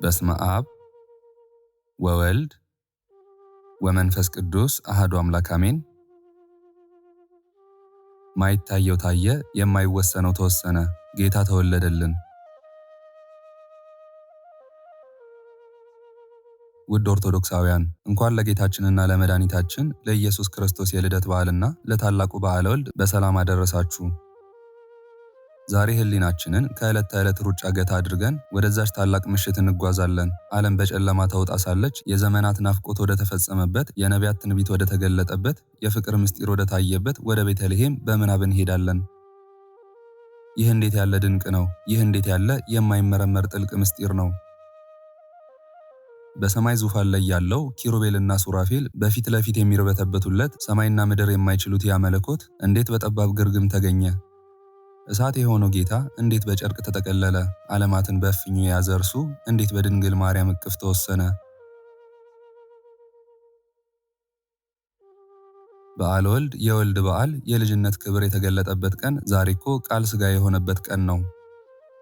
በስመ አብ ወወልድ ወመንፈስ ቅዱስ አሐዱ አምላክ አሜን። ማይታየው ታየ፣ የማይወሰነው ተወሰነ፣ ጌታ ተወለደልን። ውድ ኦርቶዶክሳውያን እንኳን ለጌታችንና ለመድኃኒታችን ለኢየሱስ ክርስቶስ የልደት በዓልና ለታላቁ በዓለ ወልድ በሰላም አደረሳችሁ። ዛሬ ህሊናችንን ከዕለት ተዕለት ሩጫ ገታ አድርገን ወደዛች ታላቅ ምሽት እንጓዛለን። ዓለም በጨለማ ተውጣ ሳለች የዘመናት ናፍቆት ወደ ተፈጸመበት፣ የነቢያት ትንቢት ወደ ተገለጠበት፣ የፍቅር ምስጢር ወደ ታየበት ወደ ቤተልሔም በምናብ እንሄዳለን። ይህ እንዴት ያለ ድንቅ ነው! ይህ እንዴት ያለ የማይመረመር ጥልቅ ምስጢር ነው! በሰማይ ዙፋን ላይ ያለው ኪሩቤልና ሱራፌል በፊት ለፊት የሚርበተበቱለት ሰማይና ምድር የማይችሉት ያ መለኮት እንዴት በጠባብ ግርግም ተገኘ? እሳት የሆነው ጌታ እንዴት በጨርቅ ተጠቀለለ? ዓለማትን በእፍኙ የያዘ እርሱ እንዴት በድንግል ማርያም እቅፍ ተወሰነ? በዓለ ወልድ የወልድ በዓል የልጅነት ክብር የተገለጠበት ቀን ዛሬ እኮ ቃል ሥጋ የሆነበት ቀን ነው።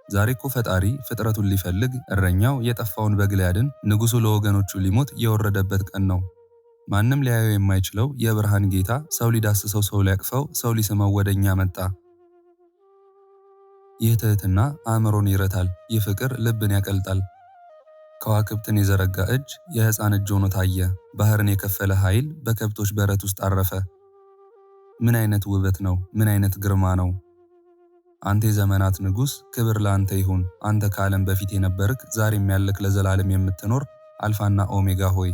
ዛሬ እኮ ፈጣሪ ፍጥረቱን ሊፈልግ፣ እረኛው የጠፋውን በግ ሊያድን፣ ንጉሡ ለወገኖቹ ሊሞት የወረደበት ቀን ነው። ማንም ሊያየው የማይችለው የብርሃን ጌታ ሰው ሊዳስሰው፣ ሰው ሊያቅፈው፣ ሰው ሊስመው ወደኛ መጣ። ይህ ትሕትና አእምሮን ይረታል። ይህ ፍቅር ልብን ያቀልጣል። ከዋክብትን የዘረጋ እጅ የሕፃን እጅ ሆኖ ታየ። ባህርን የከፈለ ኃይል በከብቶች በረት ውስጥ አረፈ። ምን አይነት ውበት ነው! ምን አይነት ግርማ ነው! አንተ የዘመናት ንጉሥ፣ ክብር ለአንተ ይሁን። አንተ ከዓለም በፊት የነበርክ ዛሬም ያለክ ለዘላለም የምትኖር አልፋና ኦሜጋ ሆይ፣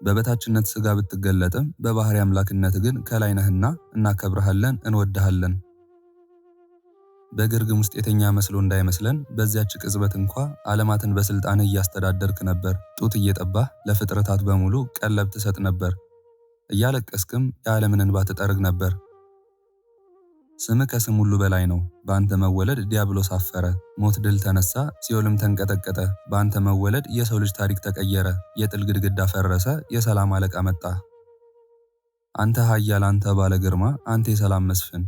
በበታችነት ሥጋ ብትገለጥም በባሕርይ አምላክነት ግን ከላይ ነህና እናከብረሃለን፣ እንወድሃለን። በግርግም ውስጥ የተኛ መስሎ እንዳይመስለን፣ በዚያች ቅጽበት እንኳ ዓለማትን በስልጣንህ እያስተዳደርክ ነበር። ጡት እየጠባህ ለፍጥረታት በሙሉ ቀለብ ትሰጥ ነበር። እያለቀስክም የዓለምን እንባ ትጠርግ ነበር። ስምህ ከስም ሁሉ በላይ ነው። በአንተ መወለድ ዲያብሎስ አፈረ፣ ሞት ድል ተነሳ፣ ሲኦልም ተንቀጠቀጠ። በአንተ መወለድ የሰው ልጅ ታሪክ ተቀየረ፣ የጥል ግድግዳ ፈረሰ፣ የሰላም አለቃ መጣ። አንተ ኃያል፣ አንተ ባለ ግርማ፣ አንተ የሰላም መስፍን።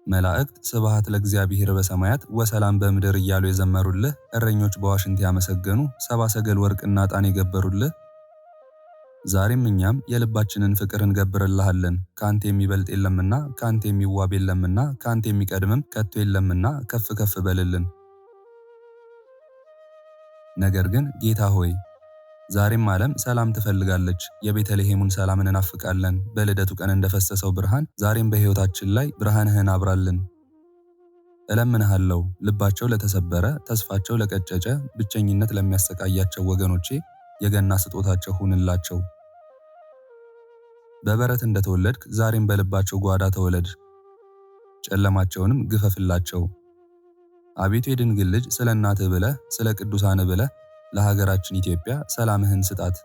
መላእክት ስብሐት ለእግዚአብሔር በሰማያት ወሰላም በምድር እያሉ የዘመሩልህ፣ እረኞች በዋሽንት ያመሰገኑ፣ ሰብአ ሰገል ወርቅና ዕጣን የገበሩልህ፣ ዛሬም እኛም የልባችንን ፍቅር እንገብርልሃለን። ከአንተ የሚበልጥ የለምና፣ ከአንተ የሚዋብ የለምና፣ ከአንተ የሚቀድምም ከቶ የለምና ከፍ ከፍ በልልን። ነገር ግን ጌታ ሆይ ዛሬም ዓለም ሰላም ትፈልጋለች። የቤተልሔሙን ሰላም እንናፍቃለን። በልደቱ ቀን እንደፈሰሰው ብርሃን ዛሬም በሕይወታችን ላይ ብርሃንህን አብራልን። እለምንሃለሁ፣ ልባቸው ለተሰበረ፣ ተስፋቸው ለቀጨጨ፣ ብቸኝነት ለሚያሰቃያቸው ወገኖቼ የገና ስጦታቸው ሁንላቸው። በበረት እንደተወለድክ ዛሬም በልባቸው ጓዳ ተወለድ፣ ጨለማቸውንም ግፈፍላቸው። አቤቱ የድንግል ልጅ ስለ እናትህ ብለህ፣ ስለ ቅዱሳን ብለህ ለሀገራችን ኢትዮጵያ ሰላምህን ስጣት።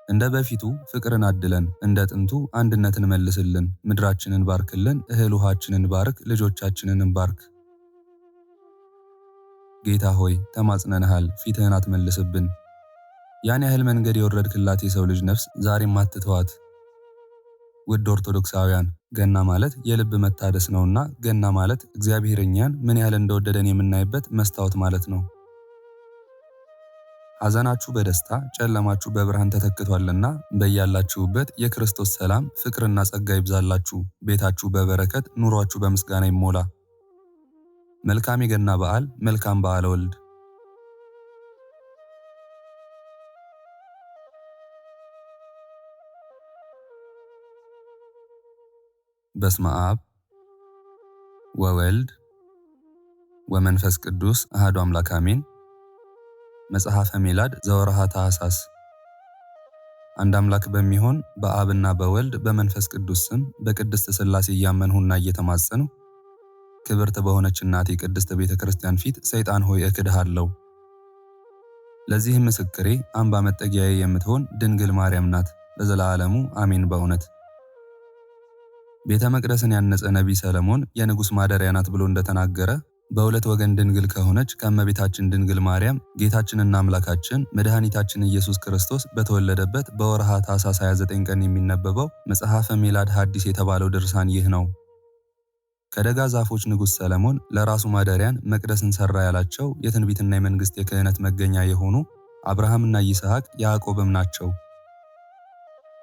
እንደ በፊቱ ፍቅርን አድለን፣ እንደ ጥንቱ አንድነትን መልስልን። ምድራችንን ባርክልን፣ እህል ውሃችንን ባርክ፣ ልጆቻችንን ባርክ። ጌታ ሆይ ተማጽነንሃል፣ ፊትህን አትመልስብን። ያን ያህል መንገድ የወረድክላት የሰው ልጅ ነፍስ ዛሬም አትተዋት። ውድ ኦርቶዶክሳውያን ገና ማለት የልብ መታደስ ነውና፣ ገና ማለት እግዚአብሔር እኛን ምን ያህል እንደወደደን የምናይበት መስታወት ማለት ነው። ሐዘናችሁ በደስታ ጨለማችሁ በብርሃን ተተክቷልና በያላችሁበት የክርስቶስ ሰላም ፍቅርና ጸጋ ይብዛላችሁ። ቤታችሁ በበረከት ኑሯችሁ በምስጋና ይሞላ። መልካም የገና በዓል፣ መልካም በዓለ ወልድ። በስመ አብ ወወልድ ወመንፈስ ቅዱስ አሐዱ አምላክ አሜን። መጽሐፈ ሜላድ ዘወርኃ ታኅሣሥ። አንድ አምላክ በሚሆን በአብና በወልድ በመንፈስ ቅዱስ ስም በቅድስት ሥላሴ እያመንሁና እየተማጸንሁ ክብርት በሆነች እናቴ ቅድስት ቤተ ክርስቲያን ፊት ሰይጣን ሆይ እክድሃለሁ። ለዚህም ምስክሬ አምባ መጠጊያዬ የምትሆን ድንግል ማርያም ናት። ለዘላለሙ አሜን። በእውነት ቤተ መቅደስን ያነጸ ነቢይ ሰለሞን የንጉሥ ማደሪያ ናት ብሎ እንደተናገረ በሁለት ወገን ድንግል ከሆነች ከእመቤታችን ድንግል ማርያም ጌታችንና አምላካችን መድኃኒታችን ኢየሱስ ክርስቶስ በተወለደበት በወርኃ ታኅሣሥ 29 ቀን የሚነበበው መጽሐፈ ሜላድ ሐዲስ የተባለው ድርሳን ይህ ነው። ከደጋ ዛፎች ንጉሥ ሰለሞን ለራሱ ማደሪያን መቅደስን ሠራ ያላቸው የትንቢትና የመንግሥት የክህነት መገኛ የሆኑ አብርሃምና ይስሐቅ ያዕቆብም ናቸው።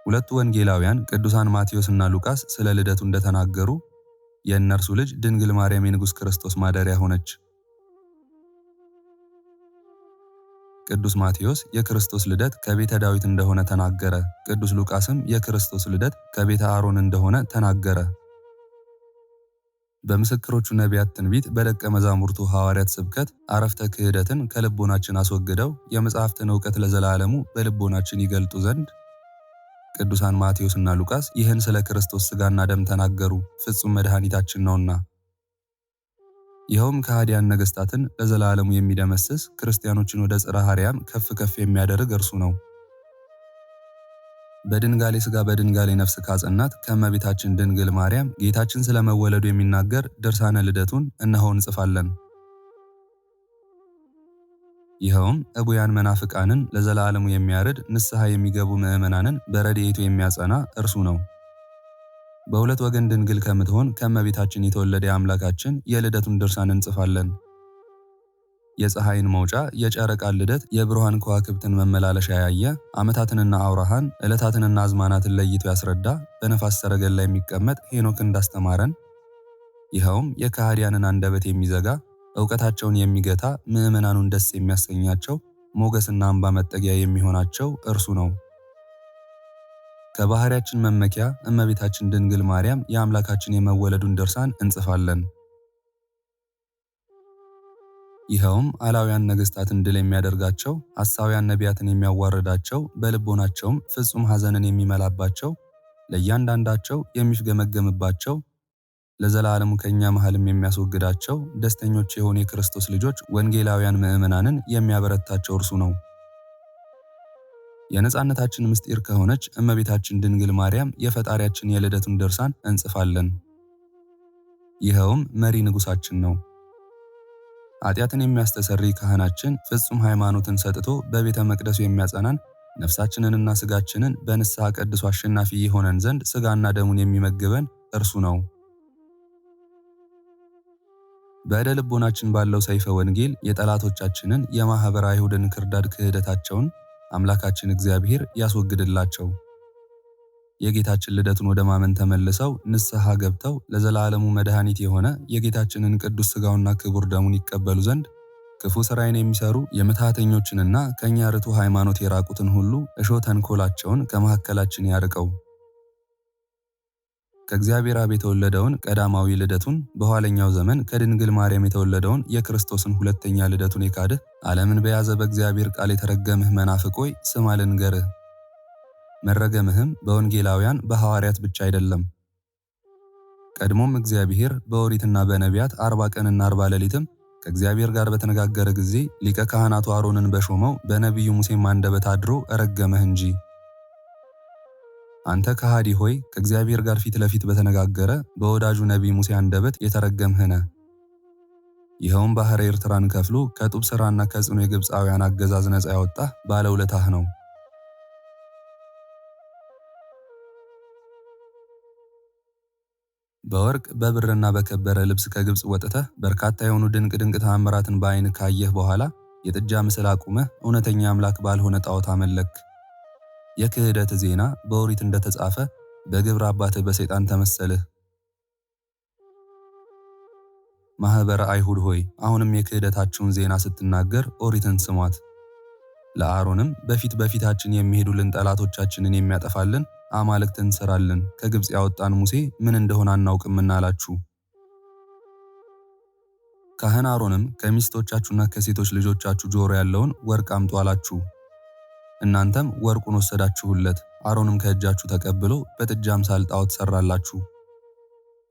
ሁለቱ ወንጌላውያን ቅዱሳን ማቴዎስና ሉቃስ ስለ ልደቱ እንደተናገሩ የእነርሱ ልጅ ድንግል ማርያም የንጉሥ ክርስቶስ ማደሪያ ሆነች። ቅዱስ ማቴዎስ የክርስቶስ ልደት ከቤተ ዳዊት እንደሆነ ተናገረ። ቅዱስ ሉቃስም የክርስቶስ ልደት ከቤተ አሮን እንደሆነ ተናገረ። በምስክሮቹ ነቢያት ትንቢት፣ በደቀ መዛሙርቱ ሐዋርያት ስብከት አረፍተ ክህደትን ከልቦናችን አስወግደው የመጽሐፍትን ዕውቀት ለዘላለሙ በልቦናችን ይገልጡ ዘንድ ቅዱሳን ማቴዎስና ሉቃስ ይህን ስለ ክርስቶስ ሥጋና ደም ተናገሩ፣ ፍጹም መድኃኒታችን ነውና። ይኸውም ከሃዲያን ነገሥታትን ለዘላለሙ የሚደመስስ ክርስቲያኖችን ወደ ጽርሐ አርያም ከፍ ከፍ የሚያደርግ እርሱ ነው። በድንጋሌ ሥጋ በድንጋሌ ነፍስ ካጸናት ከእመቤታችን ድንግል ማርያም ጌታችን ስለመወለዱ የሚናገር ድርሳነ ልደቱን እነሆ እንጽፋለን። ይኸውም ዕቡያን መናፍቃንን ለዘላለሙ የሚያርድ ንስሐ የሚገቡ ምዕመናንን በረድኤቱ የሚያጸና እርሱ ነው። በሁለት ወገን ድንግል ከምትሆን ከእመቤታችን የተወለደ የአምላካችን የልደቱን ድርሳን እንጽፋለን። የፀሐይን መውጫ፣ የጨረቃን ልደት፣ የብሩሃን ከዋክብትን መመላለሻ ያየ ዓመታትንና አውራሃን ዕለታትንና አዝማናትን ለይቶ ያስረዳ በነፋስ ሰረገላ የሚቀመጥ ሄኖክ እንዳስተማረን ይኸውም የከሃዲያንን አንደበት የሚዘጋ ዕውቀታቸውን የሚገታ ምዕመናኑን ደስ የሚያሰኛቸው ሞገስና አምባ መጠጊያ የሚሆናቸው እርሱ ነው። ከባህሪያችን መመኪያ እመቤታችን ድንግል ማርያም የአምላካችን የመወለዱን ድርሳን እንጽፋለን። ይኸውም አላውያን ነገሥታትን ድል የሚያደርጋቸው፣ ሐሳውያን ነቢያትን የሚያዋርዳቸው፣ በልቦናቸውም ፍጹም ሐዘንን የሚመላባቸው፣ ለእያንዳንዳቸው የሚፍገመገምባቸው፣ ለዘላለሙ ከእኛ መሃልም የሚያስወግዳቸው ደስተኞች የሆኑ የክርስቶስ ልጆች ወንጌላውያን ምዕመናንን የሚያበረታቸው እርሱ ነው። የነጻነታችን ምስጢር ከሆነች እመቤታችን ድንግል ማርያም የፈጣሪያችን የልደቱን ድርሳን እንጽፋለን። ይኸውም መሪ ንጉሣችን ነው። ኃጢአትን የሚያስተሰርይ ካህናችን ፍጹም ሃይማኖትን ሰጥቶ በቤተ መቅደሱ የሚያጸናን ነፍሳችንንና ሥጋችንን በንስሐ ቀድሶ አሸናፊ የሆነን ዘንድ ሥጋና ደሙን የሚመግበን እርሱ ነው። በዕደ ልቦናችን ባለው ሰይፈ ወንጌል የጠላቶቻችንን የማኅበረ አይሁድን ክርዳድ ክህደታቸውን አምላካችን እግዚአብሔር ያስወግድላቸው። የጌታችን ልደቱን ወደ ማመን ተመልሰው ንስሐ ገብተው ለዘላለሙ መድኃኒት የሆነ የጌታችንን ቅዱስ ሥጋውና ክቡር ደሙን ይቀበሉ ዘንድ ክፉ ሥራይን የሚሰሩ የምትሃተኞችንና ከእኛ ርቱ ሃይማኖት የራቁትን ሁሉ እሾህ ተንኮላቸውን ከመካከላችን ያርቀው። ከእግዚአብሔር አብ የተወለደውን ቀዳማዊ ልደቱን በኋለኛው ዘመን ከድንግል ማርያም የተወለደውን የክርስቶስን ሁለተኛ ልደቱን የካድህ ዓለምን በያዘ በእግዚአብሔር ቃል የተረገምህ መናፍቅ ሆይ ስማ ልንገርህ። መረገምህም በወንጌላውያን በሐዋርያት ብቻ አይደለም። ቀድሞም እግዚአብሔር በኦሪትና በነቢያት 40 ቀንና 40 ሌሊትም ከእግዚአብሔር ጋር በተነጋገረ ጊዜ ሊቀ ካህናቱ አሮንን በሾመው በነቢዩ ሙሴም አንደበት አድሮ ረገመህ እንጂ። አንተ ከሃዲ ሆይ ከእግዚአብሔር ጋር ፊት ለፊት በተነጋገረ በወዳጁ ነቢይ ሙሴ አንደበት የተረገምህ ነህ። ይኸውም ባሕረ ኤርትራን ከፍሎ ከጡብ ሥራና ከጽኑ የግብፃውያን አገዛዝ ነፃ ያወጣህ ባለውለታህ ነው። በወርቅ በብርና በከበረ ልብስ ከግብፅ ወጥተህ በርካታ የሆኑ ድንቅ ድንቅ ተአምራትን በዓይን ካየህ በኋላ የጥጃ ምስል አቁመህ እውነተኛ አምላክ ባልሆነ ጣዖት አመለክ። የክህደት ዜና በኦሪት እንደተጻፈ በግብረ አባትህ በሰይጣን ተመሰልህ። ማኅበረ አይሁድ ሆይ አሁንም የክህደታችሁን ዜና ስትናገር ኦሪትን ስሟት። ለአሮንም በፊታችን የሚሄዱልን ጠላቶቻችንን የሚያጠፋልን አማልክት እንሰራለን፣ ከግብፅ ያወጣን ሙሴ ምን እንደሆነ አናውቅምና አላችሁ። ካህን አሮንም ከሚስቶቻችሁና ከሴቶች ልጆቻችሁ ጆሮ ያለውን ወርቅ አምጡ አላችሁ። እናንተም ወርቁን ወሰዳችሁለት። አሮንም ከእጃችሁ ተቀብሎ በጥጃ አምሳል ጣዖት ሰራላችሁ።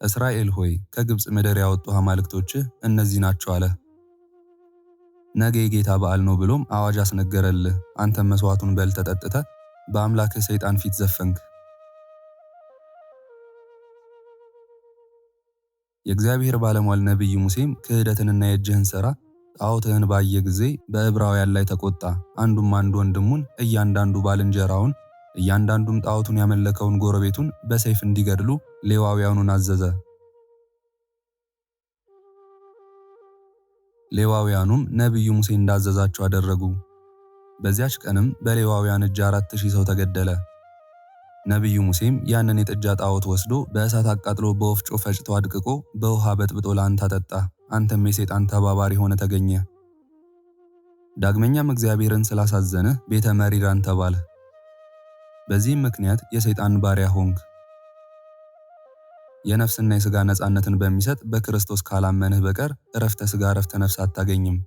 እስራኤል ሆይ ከግብፅ ምድር ያወጡ አማልክቶችህ እነዚህ ናቸው አለ። ነገ የጌታ በዓል ነው ብሎም አዋጅ አስነገረልህ። አንተም መስዋዕቱን በልተህ ጠጥተህ በአምላክህ ሰይጣን ፊት ዘፈንክ። የእግዚአብሔር ባለሟል ነቢይ ሙሴም ክህደትንና የእጅህን ሥራ ጣዖትህን ባየ ጊዜ በዕብራውያን ላይ ተቆጣ። አንዱም አንዱ ወንድሙን፣ እያንዳንዱ ባልንጀራውን፣ እያንዳንዱም ጣዖቱን ያመለከውን ጎረቤቱን በሰይፍ እንዲገድሉ ሌዋውያኑን አዘዘ። ሌዋውያኑም ነቢዩ ሙሴ እንዳዘዛቸው አደረጉ። በዚያች ቀንም በሌዋውያን እጅ 4000 ሰው ተገደለ። ነቢዩ ሙሴም ያንን የጥጃ ጣዖት ወስዶ በእሳት አቃጥሎ በወፍጮ ፈጭቶ አድቅቆ በውሃ በጥብጦ ለአንተ አጠጣ። አንተም የሰይጣን ተባባሪ ሆነ ተገኘ። ዳግመኛም እግዚአብሔርን ስላሳዘንህ ቤተ መሪራን ተባልህ። በዚህም ምክንያት የሰይጣን ባሪያ ሆንክ። የነፍስና የሥጋ ነፃነትን በሚሰጥ በክርስቶስ ካላመንህ በቀር ዕረፍተ ሥጋ ዕረፍተ ነፍስ አታገኝም።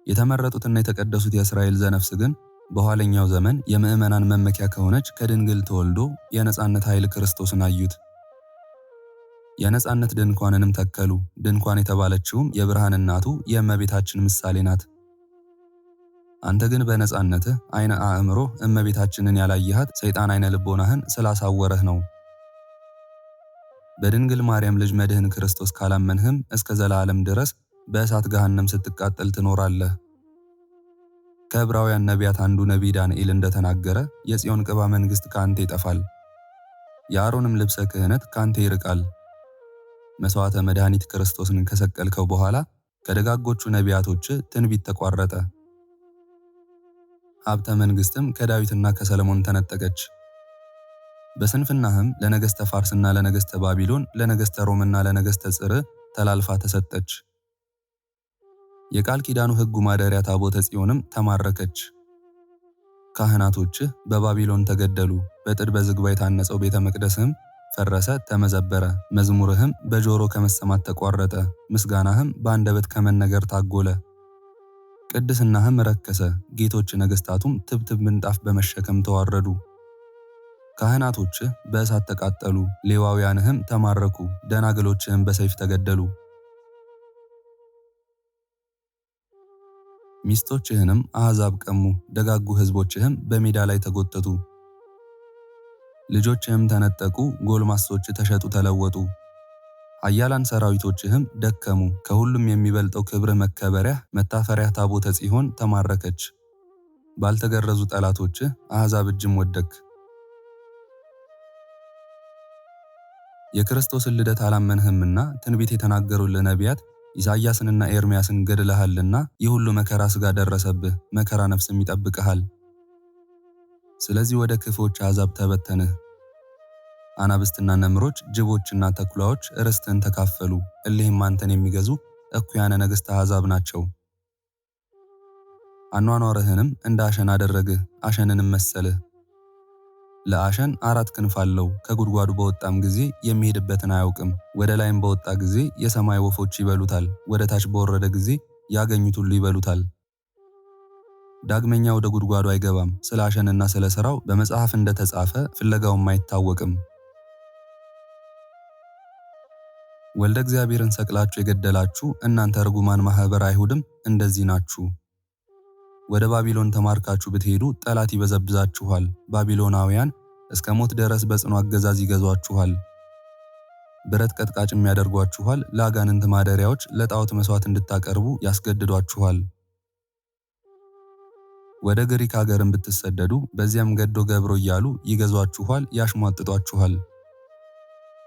የተመረጡትና የተቀደሱት የእስራኤል ዘነፍስ ግን በኋለኛው ዘመን የምዕመናን መመኪያ ከሆነች ከድንግል ተወልዶ የነፃነት ኃይል ክርስቶስን አዩት። የነፃነት ድንኳንንም ተከሉ። ድንኳን የተባለችውም የብርሃን እናቱ የእመቤታችን ምሳሌ ናት። አንተ ግን በነፃነትህ አይነ አእምሮ እመቤታችንን ያላየሃት ሰይጣን አይነ ልቦናህን ስላሳወረህ ነው። በድንግል ማርያም ልጅ መድህን ክርስቶስ ካላመንህም እስከ ዘላለም ድረስ በእሳት ገሃነም ስትቃጠል ትኖራለህ። ከዕብራውያን ነቢያት አንዱ ነቢይ ዳንኤል እንደተናገረ የጽዮን ቅባ መንግሥት ካንተ ይጠፋል፣ የአሮንም ልብሰ ክህነት ካንተ ይርቃል። መሥዋዕተ መድኃኒት ክርስቶስን ከሰቀልከው በኋላ ከደጋጎቹ ነቢያቶች ትንቢት ተቋረጠ። ሀብተ መንግሥትም ከዳዊትና ከሰለሞን ተነጠቀች። በስንፍናህም ለነገሥተ ፋርስና ለነገሥተ ባቢሎን፣ ለነገሥተ ሮምና ለነገሥተ ጽር ተላልፋ ተሰጠች። የቃል ኪዳኑ ሕጉ ማደሪያ ታቦተ ጽዮንም ተማረከች። ካህናቶችህ በባቢሎን ተገደሉ። በጥድ በዝግባ የታነጸው ቤተ መቅደስህም ፈረሰ፣ ተመዘበረ። መዝሙርህም በጆሮ ከመሰማት ተቋረጠ። ምስጋናህም በአንደበት ከመነገር ታጎለ። ቅድስናህም ረከሰ። ጌቶች ነገሥታቱም ትብትብ ምንጣፍ በመሸከም ተዋረዱ። ካህናቶችህ በእሳት ተቃጠሉ። ሌዋውያንህም ተማረኩ። ደናግሎችህም በሰይፍ ተገደሉ። ሚስቶችህንም አሕዛብ ቀሙ። ደጋጉ ሕዝቦችህም በሜዳ ላይ ተጎተቱ። ልጆችህም ተነጠቁ። ጎልማሶች ተሸጡ ተለወጡ። ኃያላን ሰራዊቶችህም ደከሙ። ከሁሉም የሚበልጠው ክብርህ መከበሪያ መታፈሪያ ታቦተ ጽዮን ተማረከች። ባልተገረዙ ጠላቶችህ አሕዛብ እጅም ወደክ። የክርስቶስን ልደት አላመንህምና ትንቢት የተናገሩልህ ነቢያት ኢሳይያስንና ኤርምያስን ገድለሃልና ይህ ሁሉ መከራ ሥጋ ደረሰብህ፣ መከራ ነፍስም ይጠብቅሃል። ስለዚህ ወደ ክፉዎች አሕዛብ ተበተንህ። አናብስትና ነምሮች፣ ጅቦችና ተኩላዎች ርስትህን ተካፈሉ። እሊህም አንተን የሚገዙ እኩያነ ነገሥት አሕዛብ ናቸው። አኗኗርህንም እንደ አሸን አደረግህ፣ አሸንንም መሰልህ። ለአሸን 4 ክንፍ አለው። ከጉድጓዱ በወጣም ጊዜ የሚሄድበትን አያውቅም። ወደ ላይም በወጣ ጊዜ የሰማይ ወፎች ይበሉታል። ወደ ታች በወረደ ጊዜ ያገኙት ሁሉ ይበሉታል። ዳግመኛ ወደ ጉድጓዱ አይገባም። ስለ አሸንና ስለ ሥራው በመጽሐፍ እንደተጻፈ ፍለጋውም አይታወቅም። ወልደ እግዚአብሔርን ሰቅላችሁ የገደላችሁ እናንተ ርጉማን ማኅበረ አይሁድም እንደዚህ ናችሁ። ወደ ባቢሎን ተማርካችሁ ብትሄዱ ጠላት ይበዘብዛችኋል። ባቢሎናውያን እስከ ሞት ድረስ በጽኑ አገዛዝ ይገዟችኋል። ብረት ቀጥቃጭም ያደርጓችኋል። ለአጋንንት ማደሪያዎች ለጣዖት መሥዋዕት እንድታቀርቡ ያስገድዷችኋል። ወደ ግሪክ አገርም ብትሰደዱ በዚያም ገዶ ገብሮ እያሉ ይገዟችኋል፣ ያሽሟጥጧችኋል።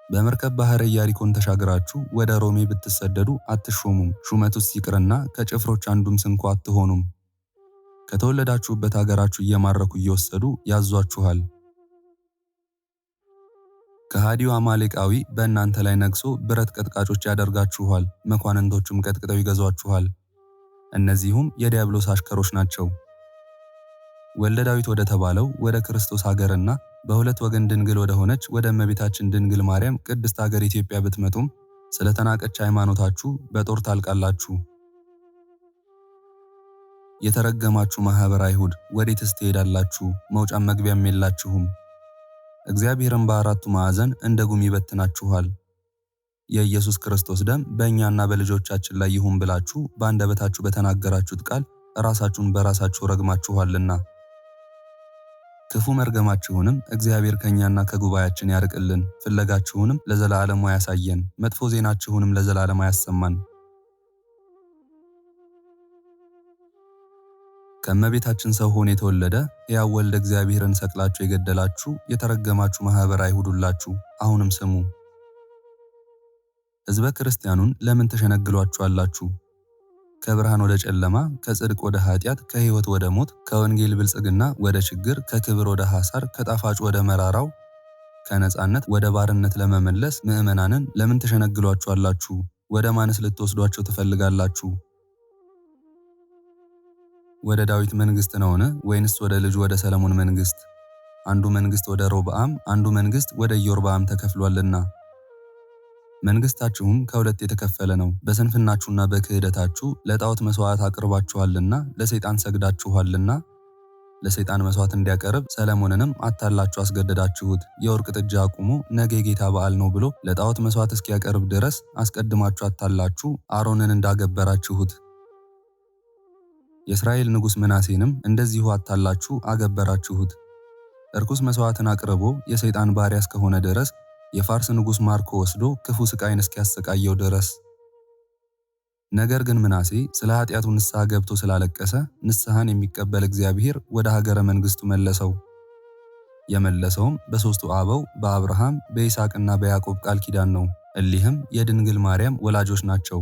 በመርከብ ባሕረ ኢያሪኮን ተሻግራችሁ ወደ ሮሜ ብትሰደዱ አትሾሙም። ሹመቱስ ይቅርና ከጭፍሮች አንዱም ስንኳ አትሆኑም። ከተወለዳችሁበት አገራችሁ እየማረኩ እየወሰዱ ያዟችኋል። ከሃዲው አማሌቃዊ በእናንተ ላይ ነግሶ ብረት ቀጥቃጮች ያደርጋችኋል። መኳንንቶቹም ቀጥቅጠው ይገዟችኋል። እነዚሁም የዲያብሎስ አሽከሮች ናቸው። ወልደ ዳዊት ወደ ተባለው ወደ ክርስቶስ ሀገርና በሁለት ወገን ድንግል ወደ ሆነች ወደ እመቤታችን ድንግል ማርያም ቅድስት ሀገር ኢትዮጵያ ብትመጡም ስለተናቀች ሃይማኖታችሁ በጦር ታልቃላችሁ። የተረገማችሁ ማኅበረ አይሁድ ወዴትስ ትሄዳላችሁ? መውጫም መግቢያም የላችሁም። እግዚአብሔርም በአራቱ ማዕዘን እንደ ጉም ይበትናችኋል። የኢየሱስ ክርስቶስ ደም በእኛና በልጆቻችን ላይ ይሁን ብላችሁ በአንደበታችሁ በተናገራችሁት ቃል ራሳችሁን በራሳችሁ ረግማችኋልና ክፉ መርገማችሁንም እግዚአብሔር ከእኛና ከጉባኤያችን ያርቅልን። ፍለጋችሁንም ለዘላለሙ ያሳየን። መጥፎ ዜናችሁንም ለዘላለሙ ያሰማን። ከእመቤታችን ሰው ሆኖ የተወለደ ሕያው ወልደ እግዚአብሔርን ሰቅላችሁ የገደላችሁ የተረገማችሁ ማኅበረ አይሁድ ሁላችሁ አሁንም ስሙ። ሕዝበ ክርስቲያኑን ለምን ተሸነግሏችኋላችሁ? ከብርሃን ወደ ጨለማ፣ ከጽድቅ ወደ ኃጢአት፣ ከሕይወት ወደ ሞት፣ ከወንጌል ብልጽግና ወደ ችግር፣ ከክብር ወደ ሐሳር፣ ከጣፋጭ ወደ መራራው፣ ከነጻነት ወደ ባርነት ለመመለስ ምዕመናንን ለምን ትሸነግሏቸዋላችሁ? ወደ ማንስ ልትወስዷቸው ትፈልጋላችሁ? ወደ ዳዊት መንግሥት ነውን? ወይንስ ወደ ልጁ ወደ ሰለሞን መንግሥት? አንዱ መንግሥት ወደ ሮብዓም፣ አንዱ መንግሥት ወደ ኢዮርብዓም ተከፍሏልና። መንግሥታችሁም ከሁለት የተከፈለ ነው። በስንፍናችሁና በክህደታችሁ ለጣዖት መሥዋዕት አቅርባችኋልና፣ ለሰይጣን ሰግዳችኋልና። ለሰይጣን መሥዋዕት እንዲያቀርብ ሰለሞንንም አታላችሁ አስገደዳችሁት። የወርቅ ጥጃ አቁሞ ነገ የጌታ በዓል ነው ብሎ ለጣዖት መሥዋዕት እስኪያቀርብ ድረስ አስቀድማችሁ አታላችሁ አሮንን እንዳገበራችሁት። የእስራኤል ንጉሥ ምናሴንም እንደዚሁ አታላችሁ አገበራችሁት። እርኩስ መሥዋዕትን አቅርቦ የሰይጣን ባሪያ እስከሆነ ድረስ የፋርስ ንጉሥ ማርኮ ወስዶ ክፉ ስቃይን እስኪያሰቃየው ድረስ። ነገር ግን ምናሴ ስለ ኃጢአቱ ንስሐ ገብቶ ስላለቀሰ ንስሐን የሚቀበል እግዚአብሔር ወደ ሀገረ መንግሥቱ መለሰው። የመለሰውም በሦስቱ አበው በአብርሃም በይስሐቅና በያዕቆብ ቃል ኪዳን ነው። እሊህም የድንግል ማርያም ወላጆች ናቸው።